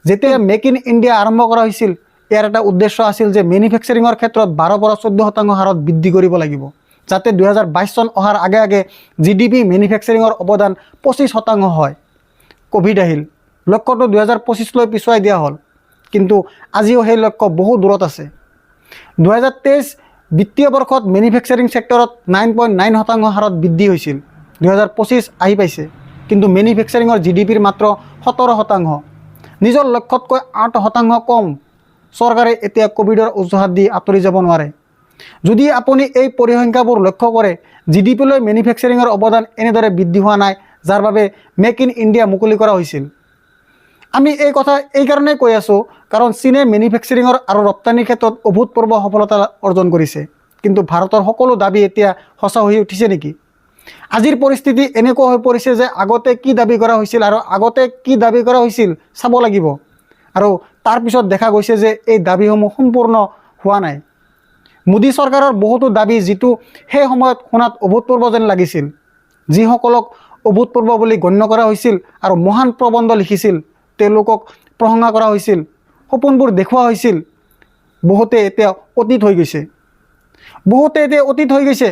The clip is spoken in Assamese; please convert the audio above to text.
যেতিয়া মেক ইন ইণ্ডিয়া আৰম্ভ কৰা হৈছিল ইয়াৰ এটা উদ্দেশ্য আছিল যে মেনুফেকচাৰিঙৰ ক্ষেত্ৰত 12-14% হাৰত বৃদ্ধি কৰিব লাগিব, যাতে 2022 চন অহাৰ আগে আগে GDP মেনুফেকচাৰিঙৰ অৱদান 25% হয়। কোভিড আহিল, লক্ষ্যটো 2025লৈ পিছুৱাই দিয়া হ'ল, কিন্তু আজিও সেই লক্ষ্য বহু দূৰত আছে। 2023 বিত্তীয় বৰ্ষত মেনুফেকচাৰিং ছেক্টৰত 9.9% হাৰত বৃদ্ধি হৈছিল। 2025 আহি পাইছে, কিন্তু মেনুফেকচাৰিঙৰ GDPৰ মাত্ৰ 17%। নিজৰ লক্ষ্যতকৈ 8% কম। চৰকাৰে এতিয়া কোভিডৰ অজুহাত দি আঁতৰি যাব নোৱাৰে। যদি আপুনি এই পৰিসংখ্যাবোৰ লক্ষ্য কৰে, GDPলৈ মেনুফেকচাৰিঙৰ অৱদান এনেদৰে বৃদ্ধি হোৱা নাই, যাৰ বাবে মেক ইন ইণ্ডিয়া মুকলি কৰা হৈছিল। আমি এই কথা এইকাৰণেই কৈ আছোঁ, কাৰণ চীনে মেনুফেকচাৰিঙৰ আৰু ৰপ্তানিৰ ক্ষেত্ৰত অভূতপূৰ্ব সফলতা অৰ্জন কৰিছে। কিন্তু ভাৰতৰ সকলো দাবী এতিয়া সঁচা হৈ উঠিছে নেকি? আজিৰ পৰিস্থিতি এনেকুৱা হৈ পৰিছে যে আগতে কি দাবী কৰা হৈছিল আৰু আগতে কি দাবী কৰা হৈছিল চাব লাগিব, আৰু তাৰ পিছত দেখা গৈছে যে এই দাবীসমূহ সম্পূৰ্ণ হোৱা নাই। মোদী চৰকাৰৰ বহুতো দাবী যিটো সেই সময়ত শুনাত অভূতপূৰ্ব যেন লাগিছিল, যিসকলক অভূতপূৰ্ব বুলি গণ্য কৰা হৈছিল আৰু মহান প্ৰবন্ধ লিখিছিল, তেওঁলোকক প্ৰশংসা কৰা হৈছিল, সপোনবোৰ দেখুওৱা হৈছিল, বহুতে এতিয়া অতীত হৈ গৈছে।